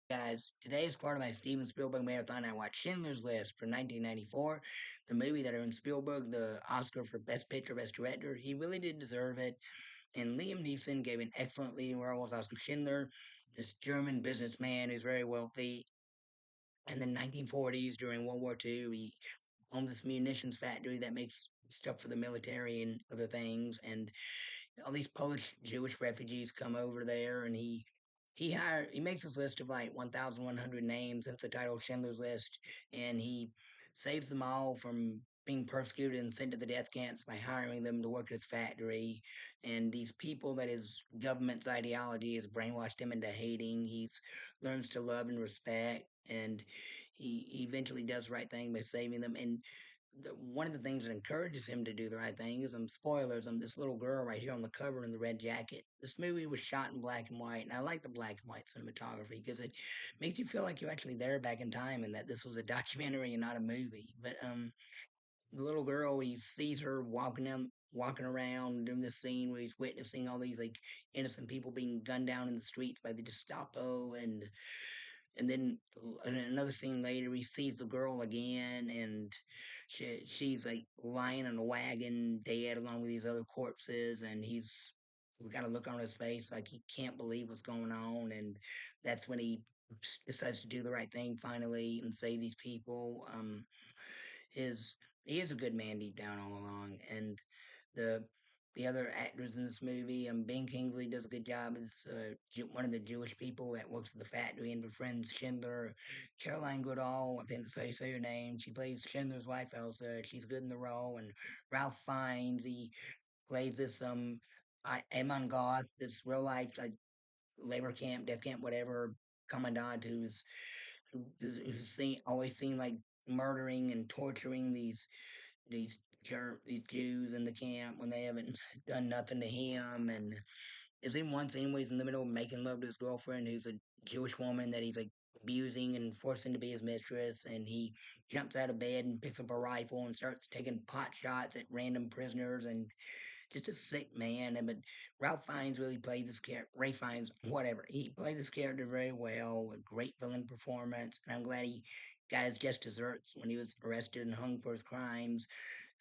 Guys, today is part of my Steven Spielberg marathon. I watched Schindler's List from 1994, the movie that earned Spielberg the Oscar for Best Picture, Best Director. He really did deserve it. And Liam Neeson gave an excellent leading role as Oscar Schindler, this German businessman who's very wealthy. And then 1940s during World War II, he owns this munitions factory that makes stuff for the military and other things. And all these Polish Jewish refugees come over there, and he makes this list of like 1,100 names. That's the title, Schindler's List, and he saves them all from being persecuted and sent to the death camps by hiring them to work at his factory. And these people that his government's ideology has brainwashed him into hating, he learns to love and respect, and he eventually does the right thing by saving them. And one of the things that encourages him to do the right thing is spoilers. This little girl right here on the cover in the red jacket. This movie was shot in black and white, and I like the black and white cinematography because it makes you feel like you're actually there back in time and that this was a documentary and not a movie. But the little girl, he sees her walking around during this scene where he's witnessing all these like innocent people being gunned down in the streets by the Gestapo, and then in another scene later, he sees the girl again, and she's like lying in a wagon, dead, along with these other corpses, and he's got a look on his face like he can't believe what's going on, and that's when he decides to do the right thing finally and save these people. His He is a good man deep down all along, and the the other actors in this movie, Ben Kingsley does a good job as one of the Jewish people that works at the factory and befriends Schindler. Caroline Goodall, I think that's how you say her name. She plays Schindler's wife, Elsa. She's good in the role. And Ralph Fiennes, he plays this Amon Goth, this real life like labor camp, death camp, whatever commandant who's always seen like murdering and torturing these these Jews in the camp when they haven't done nothing to him. And is in one scene where he's in the middle of making love to his girlfriend, who's a Jewish woman that he's like abusing and forcing to be his mistress. And he jumps out of bed and picks up a rifle and starts taking pot shots at random prisoners. And just a sick man. And but Ralph Fiennes really played this character. Ray Fiennes, whatever, he played this character very well. A great villain performance. And I'm glad he got his just desserts when he was arrested and hung for his crimes.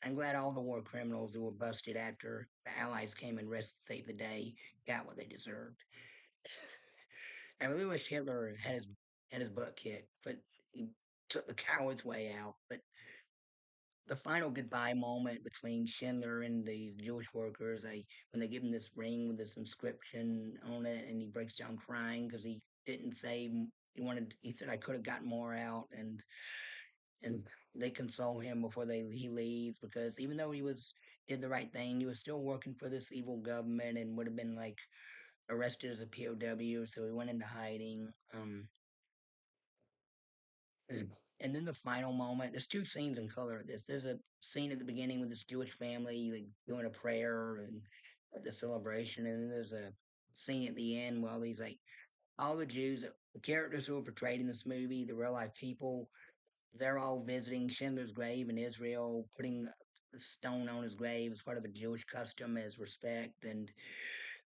I'm glad all the war criminals who were busted after the Allies came and saved the day got what they deserved. I really wish Hitler had his butt kicked, but he took the coward's way out. But the final goodbye moment between Schindler and the Jewish workers, when they give him this ring with this inscription on it, and he breaks down crying because he didn't save. He said, "I could have gotten more out," and they console him before he leaves, because even though he was did the right thing, he was still working for this evil government and would have been like arrested as a POW. So he went into hiding. And and then the final moment, there's two scenes in color of this. There's a scene at the beginning with this Jewish family like doing a prayer and at the celebration, and then there's a scene at the end while these like all the Jews, the characters who are portrayed in this movie, the real life people, they're all visiting Schindler's grave in Israel, putting a stone on his grave as part of a Jewish custom as respect, and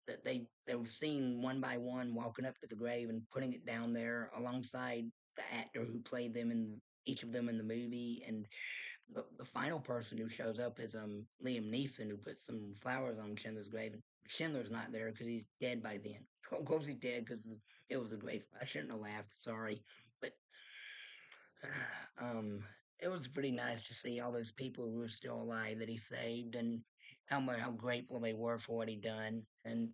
that they were seen one by one walking up to the grave and putting it down there alongside the actor who played them in each of them in the movie. And the final person who shows up is Liam Neeson, who puts some flowers on Schindler's grave. And Schindler's not there because he's dead by then. Of course he's dead because it was a grave. I shouldn't have laughed. Sorry, but um, it was pretty nice to see all those people who were still alive that he saved, and how grateful they were for what he done. And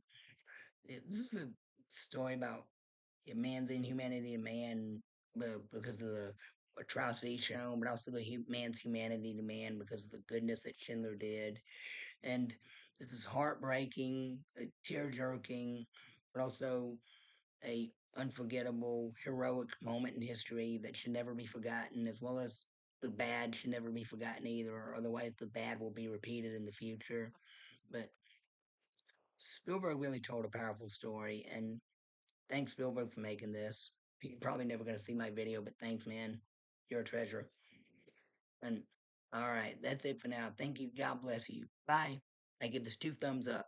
this is a story about a man's inhumanity to man, because of the atrocity shown, but also the man's humanity to man because of the goodness that Schindler did. And this is heartbreaking, tear jerking, but also a unforgettable, heroic moment in history that should never be forgotten, as well as the bad should never be forgotten either, or otherwise the bad will be repeated in the future. But Spielberg really told a powerful story, and thanks Spielberg for making this. You're probably never going to see my video, but thanks, man. You're a treasure. And all right, that's it for now. Thank you. God bless you. Bye. I give this two thumbs up.